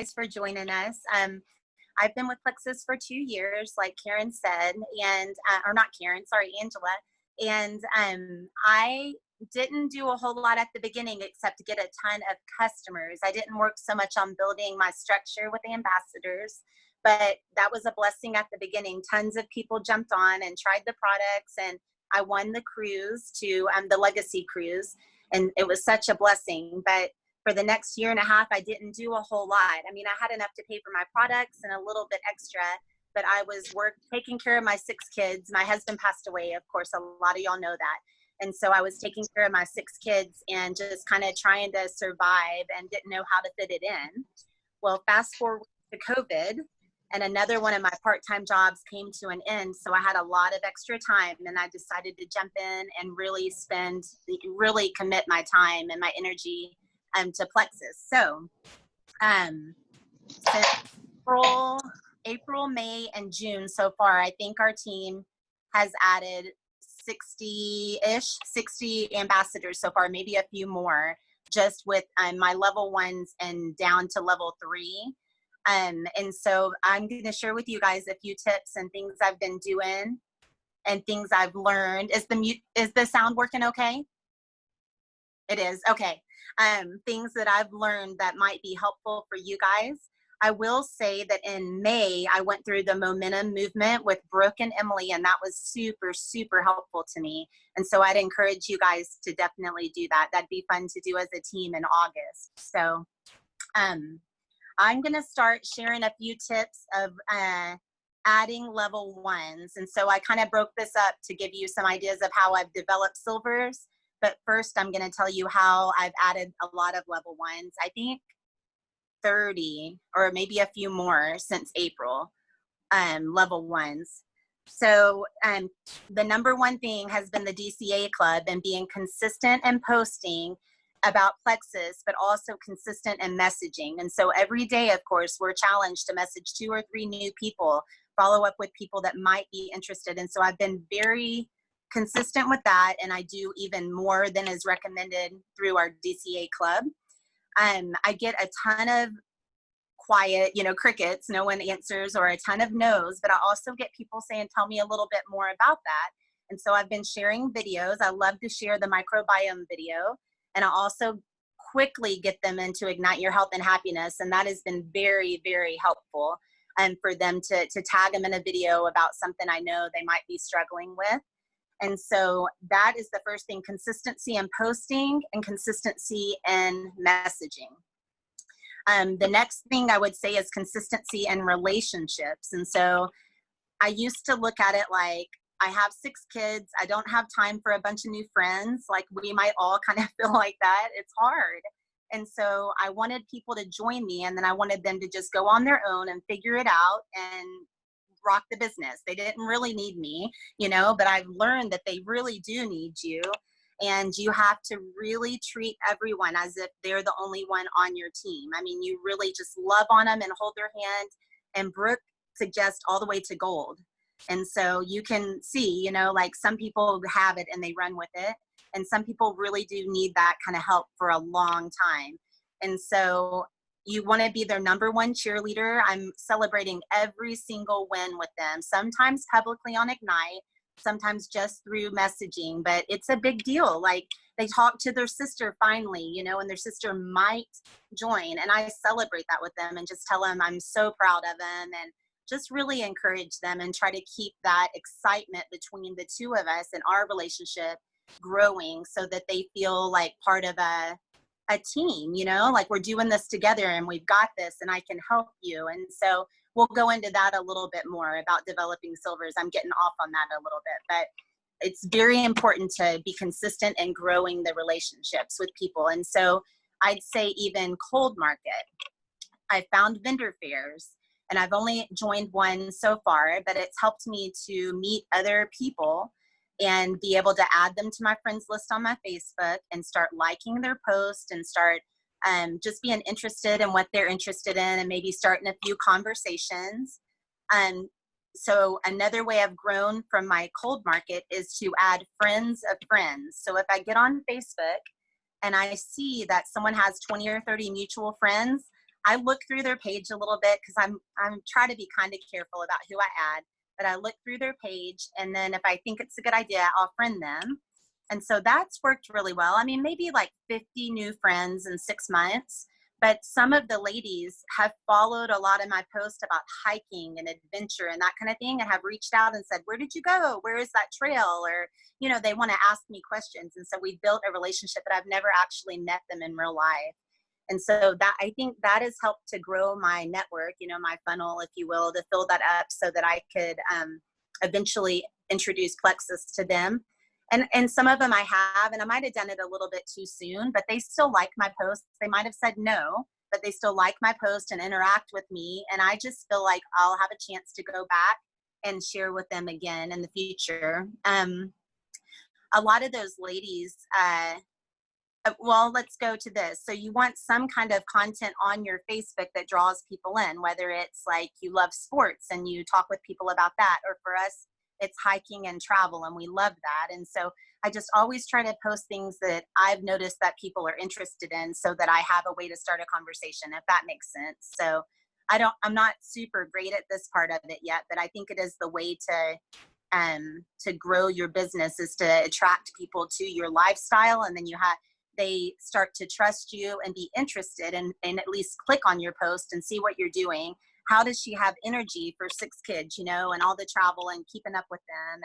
For joining us. I've been with Plexus for 2 years, like Karen said, and or not Karen, sorry, Angela. And I didn't do a whole lot at the beginning except to get a ton of customers. I didn't work so much on building my structure with the ambassadors, but that was a blessing at the beginning. Tons of people jumped on and tried the products, and I won the cruise to the Legacy Cruise, and it was such a blessing. But for the next year and a half, I didn't do a whole lot. I mean, I had enough to pay for my products and a little bit extra, but I was taking care of my 6 kids. My husband passed away, of course, a lot of y'all know that. And so I was taking care of my 6 kids and just kind of trying to survive and didn't know how to fit it in. Well, fast forward to COVID, and another one of my part-time jobs came to an end. So I had a lot of extra time, and I decided to jump in and really commit my time and my energy to Plexus. So since April, May, and June so far, I think our team has added 60 ambassadors so far, maybe a few more, just with my level 1s and down to level 3. And so I'm going to share with you guys a few tips and things I've been doing and things I've learned. Is the sound working okay? It is, okay. Things that I've learned that might be helpful for you guys. I will say that in May, I went through the momentum movement with Brooke and Emily, and that was super, super helpful to me. And so I'd encourage you guys to definitely do that. That'd be fun to do as a team in August. So I'm gonna start sharing a few tips of adding level 1s. And so I kind of broke this up to give you some ideas of how I've developed silvers. But first, I'm going to tell you how I've added a lot of level 1s. I think 30 or maybe a few more since April, level 1s. So the number one thing has been the DCA club and being consistent and posting about Plexus, but also consistent in messaging. And so every day, of course, we're challenged to message 2 or 3 new people, follow up with people that might be interested. And so I've been very consistent with that, and I do even more than is recommended through our DCA club. I get a ton of quiet, crickets, no one answers, or a ton of no's, but I also get people saying, tell me a little bit more about that. And so I've been sharing videos. I love to share the microbiome video, and I also quickly get them into Ignite Your Health and Happiness, and that has been very, very helpful. And for them to tag them in a video about something I know they might be struggling with. And so that is the first thing: consistency in posting and consistency in messaging. The next thing I would say is consistency in relationships. And so I used to look at it like, I have 6 kids. I don't have time for a bunch of new friends. Like, we might all kind of feel like that. It's hard. And so I wanted people to join me, and then I wanted them to just go on their own and figure it out and rock the business. They didn't really need me, but I've learned that they really do need you. And you have to really treat everyone as if they're the only one on your team. I mean, you really just love on them and hold their hand. And Brooke suggests all the way to gold. And so you can see, like, some people have it and they run with it. And some people really do need that kind of help for a long time. And so you want to be their number one cheerleader. I'm celebrating every single win with them, sometimes publicly on Ignite, sometimes just through messaging, but it's a big deal. Like, they talk to their sister finally, and their sister might join, and I celebrate that with them and just tell them I'm so proud of them, and just really encourage them and try to keep that excitement between the two of us and our relationship growing so that they feel like part of a team, like we're doing this together and we've got this and I can help you. And so we'll go into that a little bit more about developing silvers. I'm getting off on that a little bit, but it's very important to be consistent in growing the relationships with people. And so I'd say even cold market. I found vendor fairs, and I've only joined one so far, but it's helped me to meet other people and be able to add them to my friends list on my Facebook and start liking their posts and start just being interested in what they're interested in and maybe starting a few conversations. So another way I've grown from my cold market is to add friends of friends. So if I get on Facebook and I see that someone has 20 or 30 mutual friends, I look through their page a little bit because I'm trying to be kind of careful about who I add, but I look through their page, and then if I think it's a good idea, I'll friend them. And so that's worked really well. I mean, maybe like 50 new friends in 6 months, but some of the ladies have followed a lot of my posts about hiking and adventure and that kind of thing, and have reached out and said, where did you go? Where is that trail? Or, you know, they want to ask me questions. And so we've built a relationship, but I've never actually met them in real life. And so that, I think that has helped to grow my network, you know, my funnel, if you will, to fill that up so that I could eventually introduce Plexus to them. And some of them I have, and I might have done it a little bit too soon, but they still like my posts. They might have said no, but they still like my post and interact with me. And I just feel like I'll have a chance to go back and share with them again in the future. A lot of those ladies, well, let's go to this. So you want some kind of content on your Facebook that draws people in, whether it's like you love sports and you talk with people about that, or for us, it's hiking and travel, and we love that. And so I just always try to post things that I've noticed that people are interested in, so that I have a way to start a conversation, if that makes sense. So I'm not super great at this part of it yet, but I think it is the way to grow your business, is to attract people to your lifestyle. And then they start to trust you and be interested, and at least click on your post and see what you're doing. How does she have energy for 6 kids, you know, and all the travel and keeping up with them?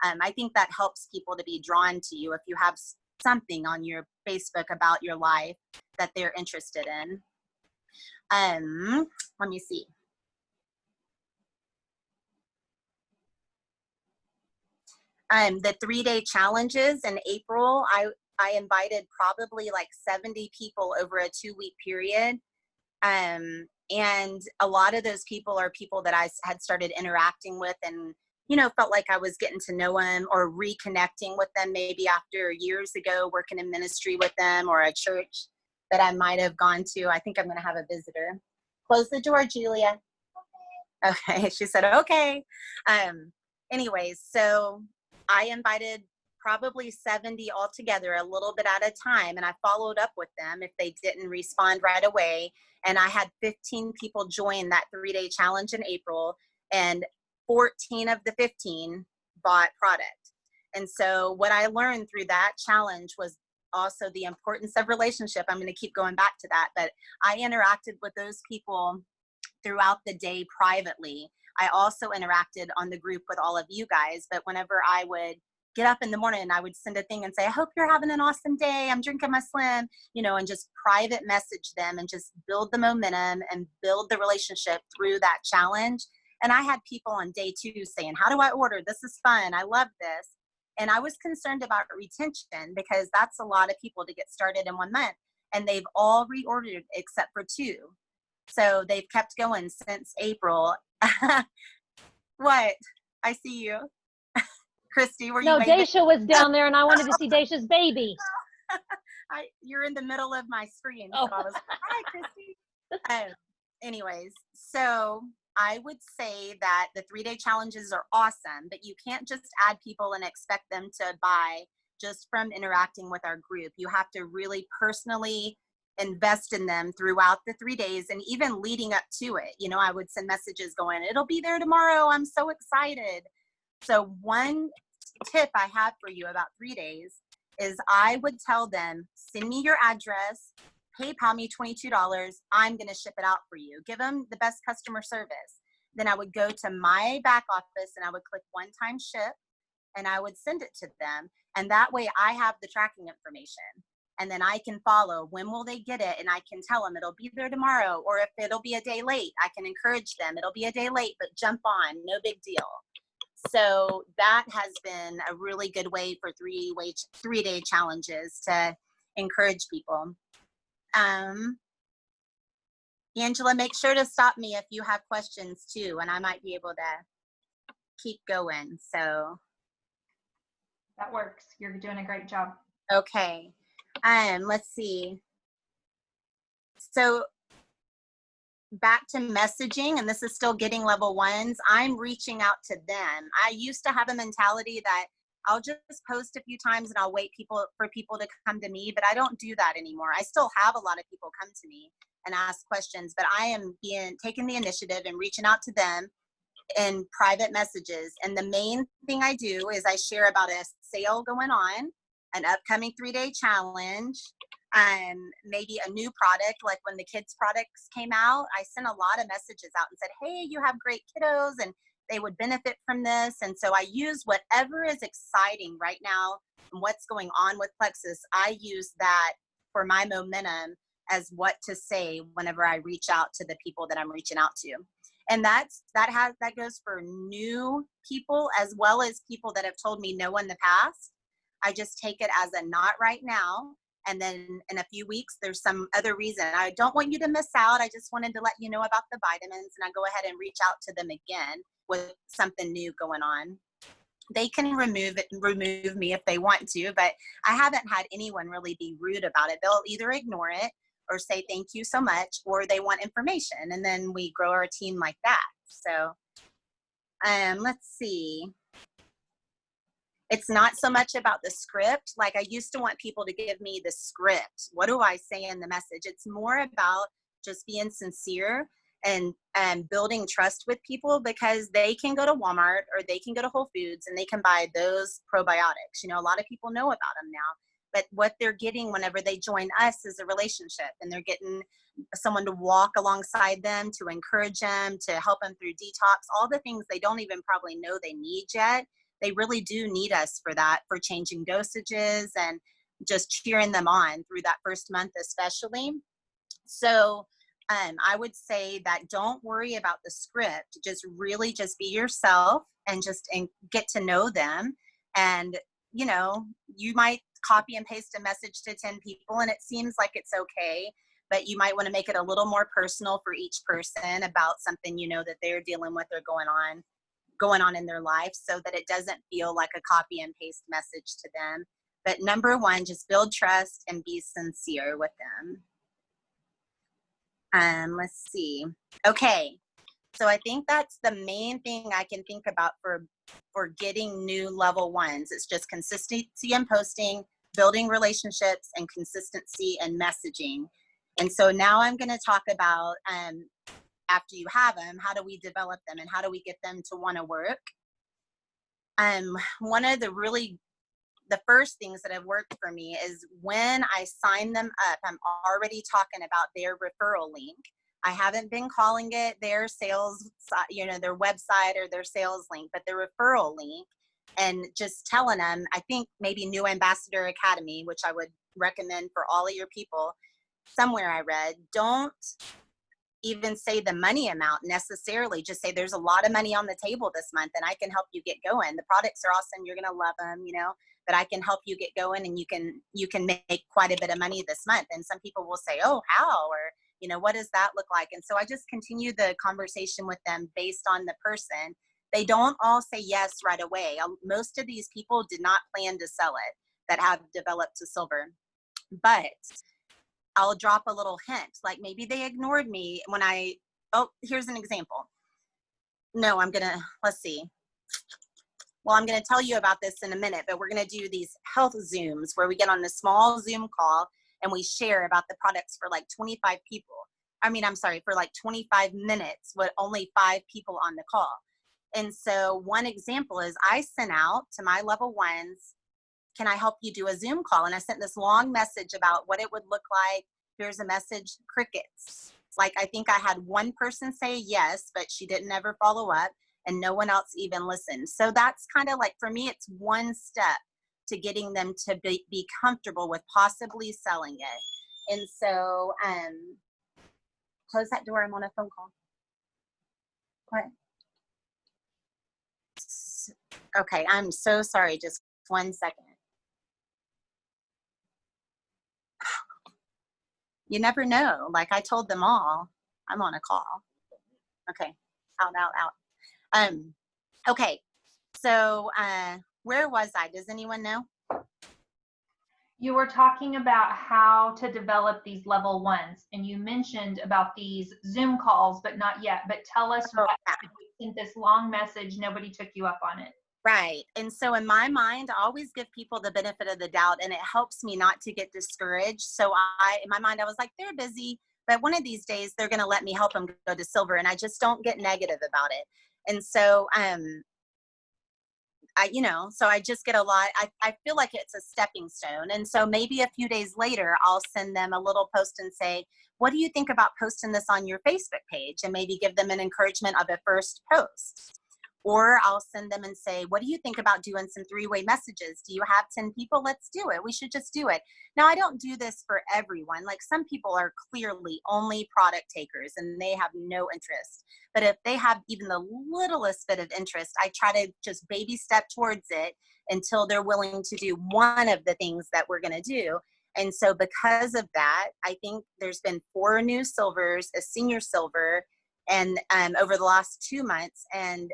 And I think that helps people to be drawn to you if you have something on your Facebook about your life that they're interested in. Let me see. The 3-day challenges in April, I invited probably like 70 people over a 2-week period. And a lot of those people are people that I had started interacting with, and, you know, felt like I was getting to know them or reconnecting with them maybe after years ago working in ministry with them, or a church that I might have gone to. I think I'm going to have a visitor. Close the door, Julia. Okay. She said, okay. Anyways, so I invited probably 70 altogether, a little bit at a time. And I followed up with them if they didn't respond right away. And I had 15 people join that 3-day challenge in April, and 14 of the 15 bought product. And so what I learned through that challenge was also the importance of relationship. I'm going to keep going back to that, but I interacted with those people throughout the day privately. I also interacted on the group with all of you guys, but whenever I would get up in the morning, I would send a thing and say, I hope you're having an awesome day. I'm drinking my Slim, you know, and just private message them and just build the momentum and build the relationship through that challenge. And I had people on day 2 saying, how do I order? This is fun. I love this. And I was concerned about retention, because that's a lot of people to get started in 1 month, and they've all reordered except for 2. So they've kept going since April. What? I see you. Christy, were you? No, Daisha was down there, and I wanted to see Daisha's baby. You're in the middle of my screen, so I was like, hi, Christy. Anyways, so I would say that the 3-day challenges are awesome, but you can't just add people and expect them to buy just from interacting with our group. You have to really personally invest in them throughout the 3 days, and even leading up to it. You know, I would send messages going, it'll be there tomorrow. I'm so excited. So one tip I have for you about 3 days is I would tell them, send me your address, PayPal me $22. I'm going to ship it out for you. Give them the best customer service. Then I would go to my back office and I would click one-time ship, and I would send it to them. And that way I have the tracking information, and then I can follow when will they get it. And I can tell them it'll be there tomorrow, or if it'll be a day late, I can encourage them. It'll be a day late, but jump on, no big deal. So that has been a really good way for 3-day challenges to encourage people. Angela, make sure to stop me if you have questions too, and I might be able to keep going. So that works. You're doing a great job. Okay. Let's see. So back to messaging, and this is still getting level 1s. I'm reaching out to them. I used to have a mentality that I'll just post a few times and I'll wait for people to come to me, but I don't do that anymore. I still have a lot of people come to me and ask questions, but I am taking the initiative and reaching out to them in private messages. And the main thing I do is I share about a sale going on, an upcoming 3-day challenge, maybe a new product. Like when the kids products came out, I sent a lot of messages out and said, hey, you have great kiddos and they would benefit from this. And so I use whatever is exciting right now and what's going on with Plexus. I use that for my momentum as what to say whenever I reach out to the people that I'm reaching out to. And that goes for new people as well as people that have told me no in the past. I just take it as a not right now. And then in a few weeks, there's some other reason. I don't want you to miss out. I just wanted to let you know about the vitamins, and I go ahead and reach out to them again with something new going on. They can remove me if they want to, but I haven't had anyone really be rude about it. They'll either ignore it or say thank you so much, or they want information, and then we grow our team like that. So let's see. It's not so much about the script. Like I used to want people to give me the script. What do I say in the message? It's more about just being sincere and building trust with people, because they can go to Walmart or they can go to Whole Foods and they can buy those probiotics. You know, a lot of people know about them now, but what they're getting whenever they join us is a relationship, and they're getting someone to walk alongside them, to encourage them, to help them through detox, all the things they don't even probably know they need yet. They really do need us for that, for changing dosages and just cheering them on through that first month especially. So I would say that don't worry about the script. Just really just be yourself and get to know them. And, you know, you might copy and paste a message to 10 people and it seems like it's okay, but you might want to make it a little more personal for each person about something, you know, that they're dealing with or going on in their life, so that it doesn't feel like a copy and paste message to them. But number one, just build trust and be sincere with them. Let's see. Okay. So I think that's the main thing I can think about for getting new level ones. It's just consistency in posting, building relationships, and consistency in messaging. And so now I'm going to talk about, after you have them, how do we develop them and how do we get them to want to work? One of the first things that have worked for me is when I sign them up, I'm already talking about their referral link. I haven't been calling it their sales, you know, their website or their sales link, but their referral link, and just telling them, I think maybe New Ambassador Academy, which I would recommend for all of your people. Somewhere I read, don't even say the money amount necessarily. Just say there's a lot of money on the table this month and I can help you get going. The products are awesome. You're going to love them, you know, but I can help you get going and you can make quite a bit of money this month. And some people will say, oh, how? Or, you know, what does that look like? And so I just continue the conversation with them based on the person. They don't all say yes right away. Most of these people did not plan to sell it that have developed to silver, but I'll drop a little hint, like maybe they ignored me when here's an example. No, let's see. Well, I'm going to tell you about this in a minute, but we're going to do these health Zooms where we get on a small Zoom call and we share about the products for like 25 people. For like 25 minutes with only 5 people on the call. And so one example is I sent out to my level ones, can I help you do a Zoom call? And I sent this long message about what it would look like. Here's a message, crickets. Like, I think I had one person say yes, but she didn't ever follow up and no one else even listened. So that's kind of like, for me, it's one step to getting them to be comfortable with possibly selling it. And so, close that door, I'm on a phone call. What? Okay, I'm so sorry, just 1 second. You never know. Like I told them all, I'm on a call. Okay, out. Okay, so where was I? Does anyone know? You were talking about how to develop these level ones, and you mentioned about these Zoom calls, but not yet. But tell us what, you sent this long message, nobody took you up on it. Right. And so in my mind, I always give people the benefit of the doubt, and it helps me not to get discouraged. So in my mind, I was like, they're busy, but one of these days they're going to let me help them go to silver. And I just don't get negative about it. And so, so I just get a lot, I feel like it's a stepping stone. And so maybe a few days later, I'll send them a little post and say, what do you think about posting this on your Facebook page? And maybe give them an encouragement of a first post. Or I'll send them and say, what do you think about doing some three-way messages? Do you have 10 people? Let's do it. We should just do it. Now, I don't do this for everyone. Like, some people are clearly only product takers and they have no interest. But if they have even the littlest bit of interest, I try to just baby step towards it until they're willing to do one of the things that we're going to do. And so because of that, I think there's been 4 new silvers, a senior silver, and over the last 2 months. And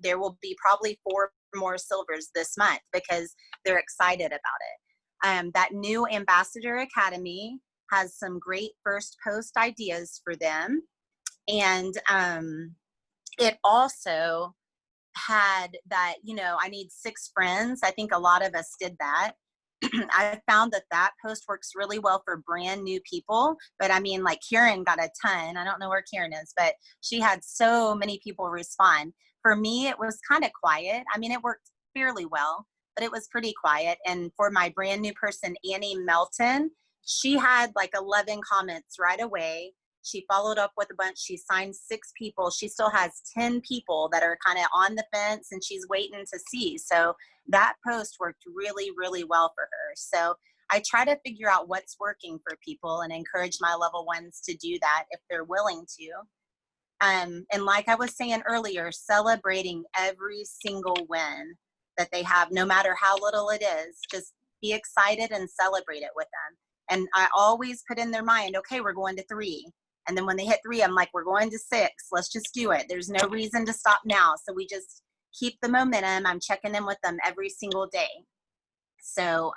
there will be probably 4 more silvers this month because they're excited about it. That new Ambassador Academy has some great first post ideas for them. And it also had that, I need 6 friends. I think a lot of us did that. I found that post works really well for brand new people. But I mean, like, Karen got a ton. I don't know where Karen is, but she had so many people respond. For me, it was kind of quiet. I mean, it worked fairly well, but it was pretty quiet. And for my brand new person, Annie Melton, she had like 11 comments right away. She followed up with a bunch. She signed 6 people. She still has 10 people that are kind of on the fence and she's waiting to see. So that post worked really, really well for her. So I try to figure out what's working for people and encourage my level ones to do that if they're willing to. And like I was saying earlier, celebrating every single win that they have, no matter how little it is, just be excited and celebrate it with them. And I always put in their mind, okay, we're going to 3. And then when they hit 3, I'm like, we're going to 6. Let's just do it. There's no reason to stop now. So we just keep the momentum. I'm checking in with them every single day. So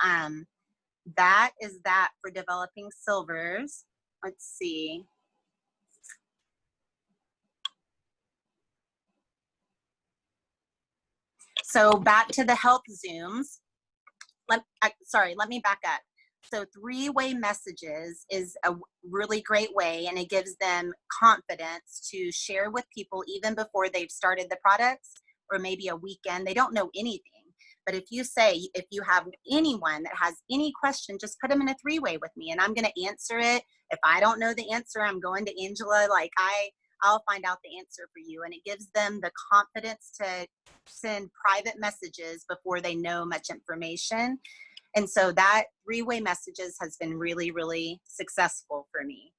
that is that for developing silvers. Let's see. So back to the health Zooms. Let me back up. So 3-way messages is a really great way, and it gives them confidence to share with people even before they've started the products, or maybe a weekend. They don't know anything. But if you say, if you have anyone that has any question, just put them in a 3-way with me and I'm going to answer it. If I don't know the answer, I'm going to Angela. Like, I'll find out the answer for you. And it gives them the confidence to send private messages before they know much information. And so that 3-way messages has been really, really successful for me.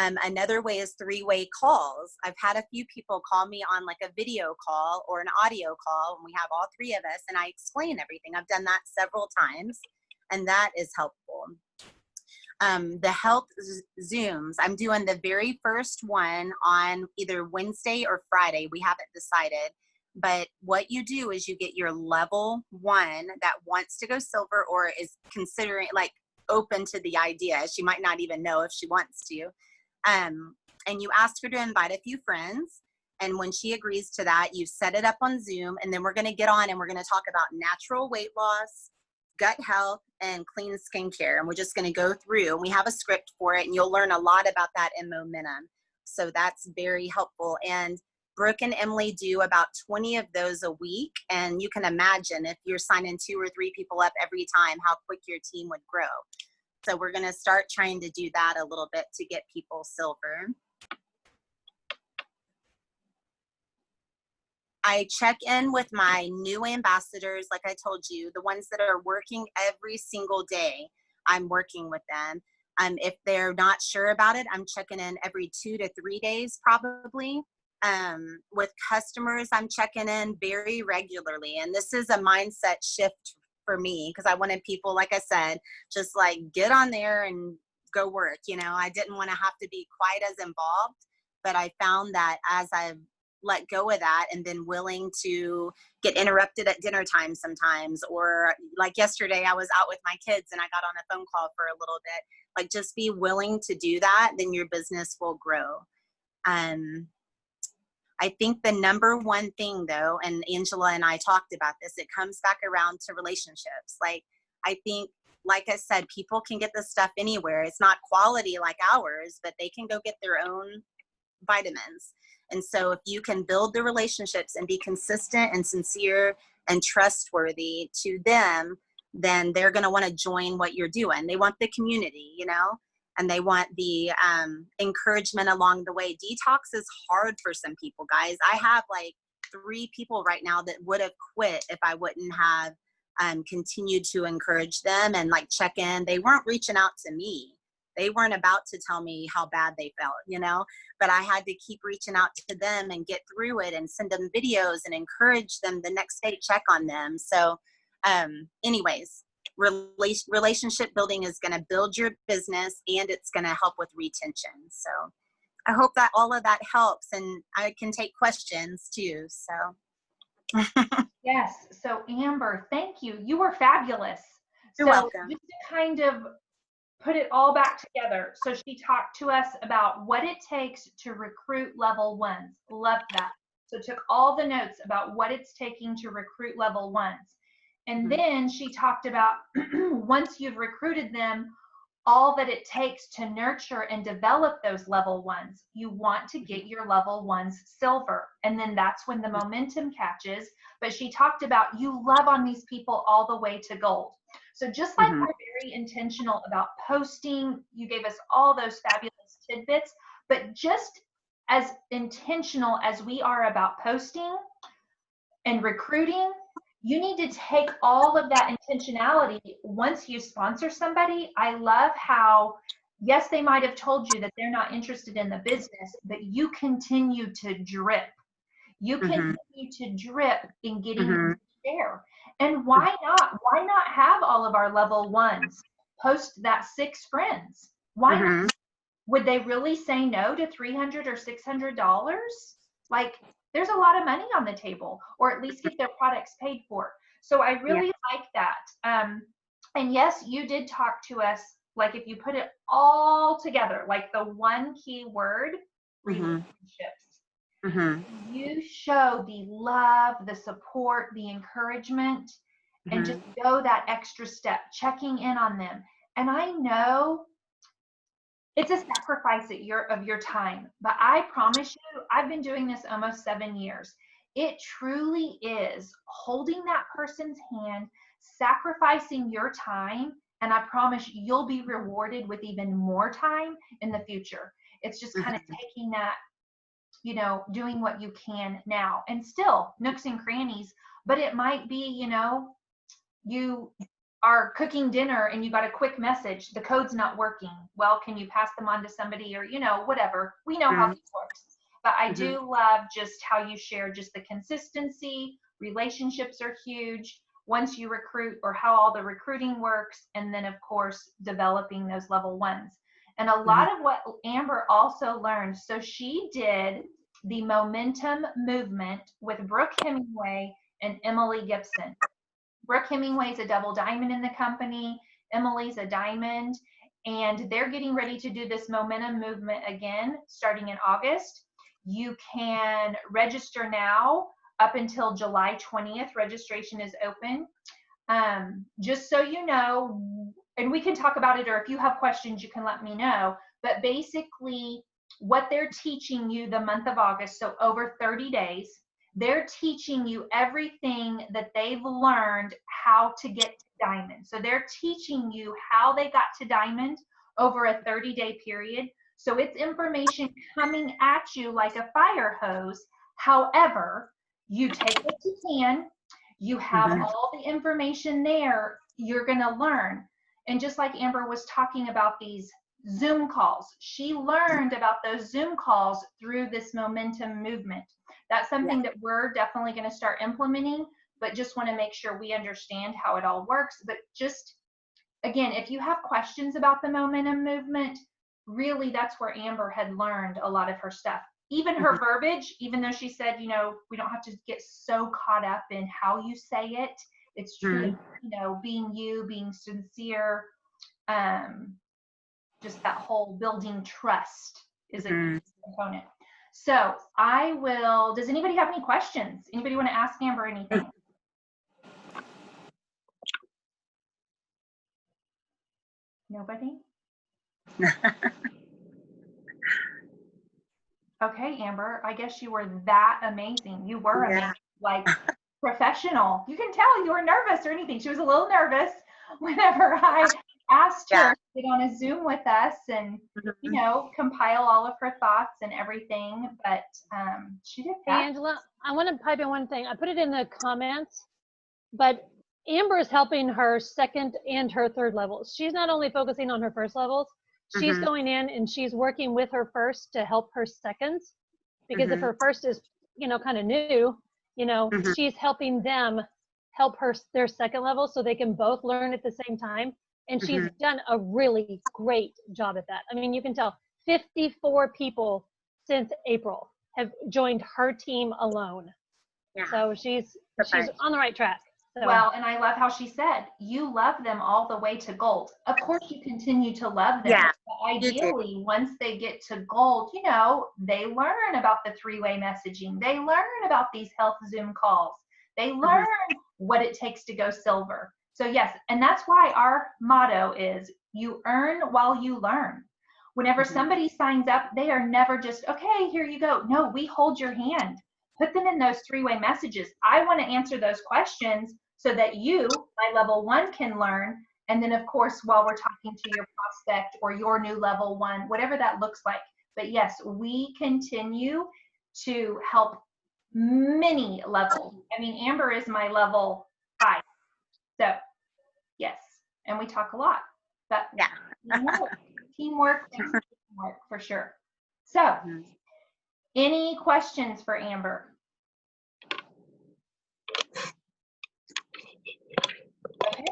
Another way is 3-way calls. I've had a few people call me on like a video call or an audio call, and we have all 3 of us, and I explain everything. I've done that several times, and that is helpful. The health Zooms, I'm doing the very first one on either Wednesday or Friday. We haven't decided. But what you do is you get your level 1 that wants to go silver or is considering, like, open to the idea. She might not even know if she wants to. And you ask her to invite a few friends. And when she agrees to that, you set it up on Zoom. And then we're going to get on and we're going to talk about natural weight loss, gut health, and clean skincare. And we're just going to go through, and we have a script for it. And you'll learn a lot about that in momentum. So that's very helpful. And Brooke and Emily do about 20 of those a week. And you can imagine if you're signing 2 or 3 people up every time, how quick your team would grow. So we're going to start trying to do that a little bit to get people silver. I check in with my new ambassadors, like I told you, the ones that are working every single day. I'm working with them. If they're not sure about it, I'm checking in every 2 to 3 days probably. With customers, I'm checking in very regularly. And this is a mindset shift for me because I wanted people, like I said, just like get on there and go work. I didn't want to have to be quite as involved, but I found that as I've let go of that and been willing to get interrupted at dinner time sometimes, or like yesterday I was out with my kids and I got on a phone call for a little bit, like just be willing to do that, then your business will grow. I think the number one thing though, and Angela and I talked about this, it comes back around to relationships. Like, I think, like I said, people can get this stuff anywhere. It's not quality like ours, but they can go get their own vitamins. And so if you can build the relationships and be consistent and sincere and trustworthy to them, then they're going to want to join what you're doing. They want the community, you know, and they want the encouragement along the way. Detox is hard for some people, guys. I have like 3 people right now that would have quit if I wouldn't have continued to encourage them and like check in. They weren't reaching out to me. They weren't about to tell me how bad they felt, you know, but I had to keep reaching out to them and get through it and send them videos and encourage them the next day, check on them. So anyways, relationship building is going to build your business and it's going to help with retention. So I hope that all of that helps, and I can take questions too. So Yes. So Amber, thank you. You were fabulous. You're So welcome. just to kind of put it all back together. So she talked to us about what it takes to recruit level 1s. Love that. So took all the notes about what it's taking to recruit level 1s. And then she talked about once you've recruited them, all that it takes to nurture and develop those level 1s. You want to get your level 1s silver. And then that's when the momentum catches. But she talked about you love on these people all the way to gold. So just like we're very intentional about posting, you gave us all those fabulous tidbits, but just as intentional as we are about posting and recruiting, you need to take all of that intentionality once you sponsor somebody. I love how, yes, they might have told you that they're not interested in the business, but you continue to drip. You continue to drip in getting them to share. And why not? Why not have all of our level 1s post that 6 friends? Why not? Would they really say no to $300 or $600? Like, there's a lot of money on the table, or at least get their products paid for. So I really like that. And yes, you did talk to us, like if you put it all together, like the one key word, relationships. You show the love, the support, the encouragement, and just go that extra step, checking in on them. And I know it's a sacrifice of your time, but I promise you, I've been doing this almost 7 years. It truly is holding that person's hand, sacrificing your time, and I promise you'll be rewarded with even more time in the future. It's just kind of taking that, you know, doing what you can now, and still nooks and crannies, but it might be, you know, you are cooking dinner and you got a quick message, the code's not working. Well, can you pass them on to somebody, or, you know, whatever. We know how this works. But I do love just how you share just the consistency. Relationships are huge once you recruit, or how all the recruiting works. And then, of course, developing those level 1s. And a lot of what Amber also learned, so she did the momentum movement with Brooke Hemingway and Emily Gibson. Brooke Hemingway is a double diamond in the company. Emily's a diamond. And they're getting ready to do this momentum movement again, starting in August. You can register now up until July 20th. Registration is open. Just so you know, and we can talk about it, or if you have questions, you can let me know. But basically, what they're teaching you the month of August, so over 30 days, they're teaching you everything that they've learned how to get to diamond. So they're teaching you how they got to diamond over a 30-day period. So it's information coming at you like a fire hose. However, you take what you can, you have all the information there, you're going to learn. And just like Amber was talking about these Zoom calls, she learned about those Zoom calls through this momentum movement. That's something that we're definitely going to start implementing, but just want to make sure we understand how it all works. But just, again, if you have questions about the momentum movement, really that's where Amber had learned a lot of her stuff. Even her verbiage, even though she said, you know, we don't have to get so caught up in how you say it. It's truly, you know, being you, being sincere, just that whole building trust is a component. So does anybody have any questions? Anybody want to ask Amber anything? Nobody? Okay, Amber, I guess you were that amazing. You were amazing, like professional. You can tell you were nervous or anything. She was a little nervous whenever I asked her to get on a Zoom with us and, you know, compile all of her thoughts and everything, but she did that. Hey, Angela, I want to pipe in one thing. I put it in the comments, but Amber is helping her second and her third levels. She's not only focusing on her first levels, she's going in and she's working with her first to help her seconds, because if her first is, you know, kind of new, you know, she's helping them help their second level so they can both learn at the same time. And she's done a really great job at that. I mean, you can tell 54 people since April have joined her team alone. Yeah. So she's on the right track. So. Well, and I love how she said, you love them all the way to gold. Of course, you continue to love them. Yeah, but ideally, once they get to gold, you know, they learn about the three-way messaging. They learn about these health Zoom calls. They learn what it takes to go silver. So yes, and that's why our motto is you earn while you learn. Whenever somebody signs up, they are never just, okay, here you go. No, we hold your hand. Put them in those three-way messages. I want to answer those questions so that you, my level 1, can learn. And then, of course, while we're talking to your prospect or your new level 1, whatever that looks like. But yes, we continue to help many levels. I mean, Amber is my level 5. So, yes. And we talk a lot. But teamwork for sure. So, any questions for Amber? Okay.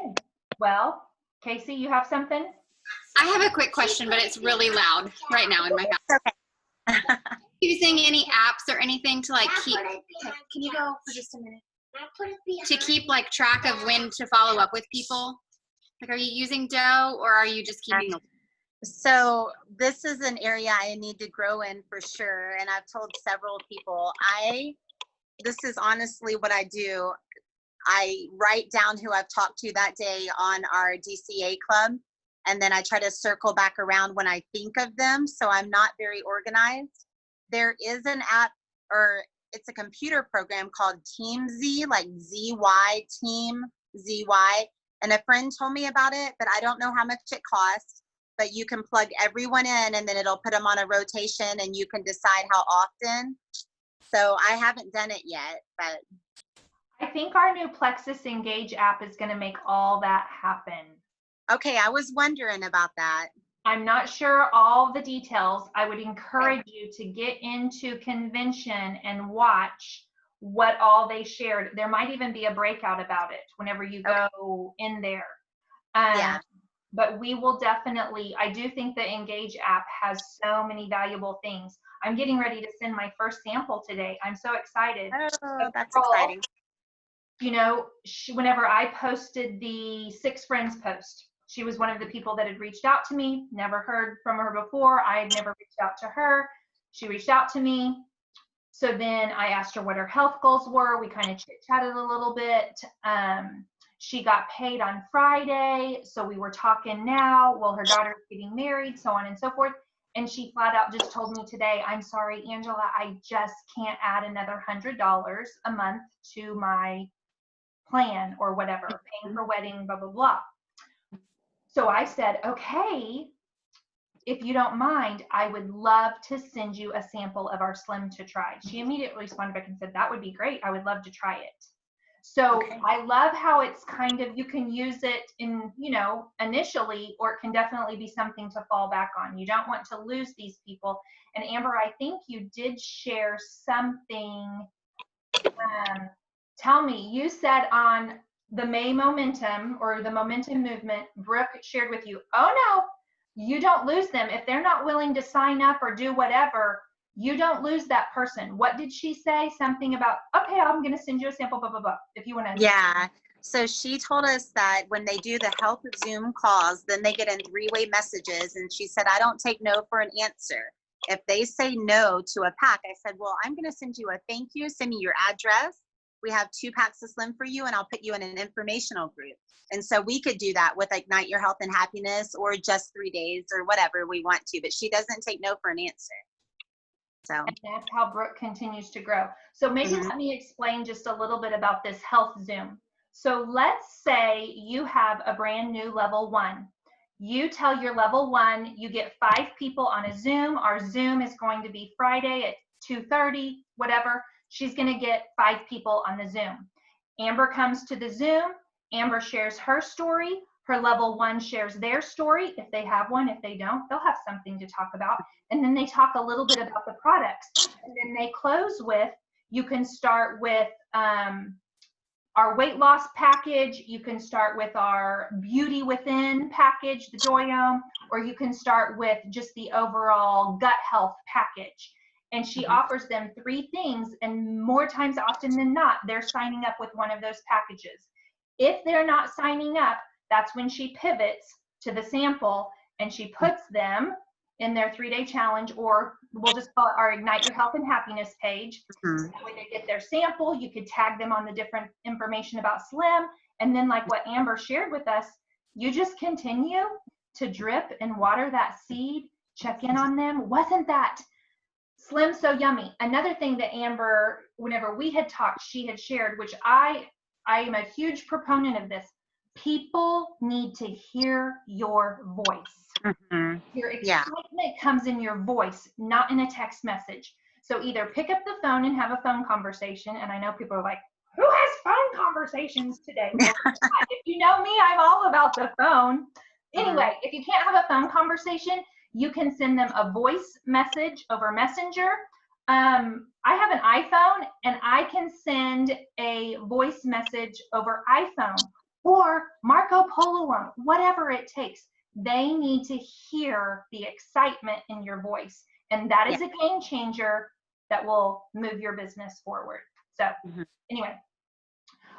Well, Casey, you have something? I have a quick question, but it's really loud right now in my house. Okay. Using any apps or anything to like keep, can you go for just a minute? To keep like track of when to follow up with people? Like, are you using Doe or are you just keeping? So this is an area I need to grow in for sure. And I've told several people, this is honestly what I do. I write down who I've talked to that day on our DCA club. And then I try to circle back around when I think of them. So I'm not very organized. There is an app, or it's a computer program called TeamZ, like ZY, Team ZY. And a friend told me about it, but I don't know how much it costs. But you can plug everyone in and then it'll put them on a rotation and you can decide how often. So I haven't done it yet, but. I think our new Plexus Engage app is going to make all that happen. Okay, I was wondering about that. I'm not sure all the details. I would encourage you to get into Convention and watch what all they shared. There might even be a breakout about it whenever you go in there. Yeah. But we will definitely, I do think the Engage app has so many valuable things. I'm getting ready to send my first sample today. I'm so excited. Oh, that's exciting. You know, whenever I posted the 6 Friends post, she was one of the people that had reached out to me. Never heard from her before. I had never reached out to her. She reached out to me. So then I asked her what her health goals were. We kind of chit-chatted a little bit. She got paid on Friday, so we were talking now. Well, her daughter's getting married, so on and so forth. And she flat out just told me today, I'm sorry, Angela, I just can't add another $100 a month to my plan or whatever, paying for wedding, blah, blah, blah. So I said, okay, if you don't mind, I would love to send you a sample of our Slim to try. She immediately responded back and said, that would be great. I would love to try it. So I love how it's kind of, you can use it in, you know, initially, or it can definitely be something to fall back on. You don't want to lose these people. And Amber, I think you did share something. Tell me, you said on the May Momentum or the Momentum Movement, Brooke shared with you, oh no, you don't lose them. If they're not willing to sign up or do whatever, you don't lose that person. What did she say? Something about, okay, I'm going to send you a sample, blah, blah, blah, if you want to. Yeah. So she told us that when they do the health Zoom calls, then they get in 3-way messages. And she said, I don't take no for an answer. If they say no to a pack, I said, well, I'm going to send you a thank you. Send me your address. We have 2 packs of Slim for you, and I'll put you in an informational group. And so we could do that with Ignite Your Health and Happiness, or just 3 days, or whatever we want to. But she doesn't take no for an answer. So And that's how Brooke continues to grow. So maybe let me explain just a little bit about this health Zoom. So let's say you have a brand new level 1. You tell your level 1, you get 5 people on a Zoom. Our Zoom is going to be Friday at 2:30, whatever. She's going to get 5 people on the Zoom. Amber comes to the Zoom. Amber shares her story. Her level 1 shares their story, if they have one. If they don't, they'll have something to talk about. And then they talk a little bit about the products. And then they close with, you can start with our weight loss package. You can start with our Beauty Within package, the Joyome, or you can start with just the overall gut health package. And she offers them 3 things, and more times often than not, they're signing up with one of those packages. If they're not signing up, that's when she pivots to the sample and she puts them in their 3-day challenge, or we'll just call it our Ignite Your Health and Happiness page. That way they get their sample. You could tag them on the different information about Slim. And then, like what Amber shared with us, you just continue to drip and water that seed, check in on them. Wasn't that Slim so yummy? Another thing that Amber, whenever we had talked, she had shared, which I am a huge proponent of this. People need to hear your voice. Your excitement comes in your voice, not in a text message. So either pick up the phone and have a phone conversation. And I know people are like, who has phone conversations today? Well, if you know me, I'm all about the phone. Anyway, if you can't have a phone conversation, you can send them a voice message over Messenger. I have an iPhone, and I can send a voice message over iPhone or Marco Polo, whatever it takes. They need to hear the excitement in your voice. And that is a game changer that will move your business forward. So anyway,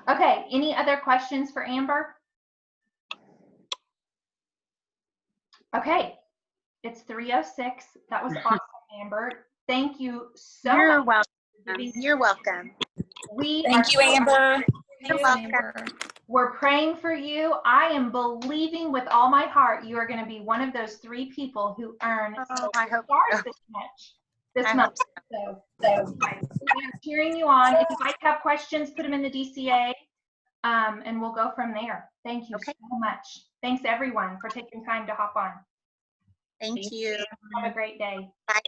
okay, any other questions for Amber? Okay, it's 3:06. That was awesome, Amber. Thank you so much. You're welcome. You're welcome. Thank you, Amber. You're welcome. We're praying for you. I am believing with all my heart you are going to be one of those 3 people who earn I hope stars this month. So I'm cheering you on. If you guys have questions, put them in the DCA, and we'll go from there. Thank you so much. Thanks everyone for taking time to hop on. Thank you. Have a great day. Bye.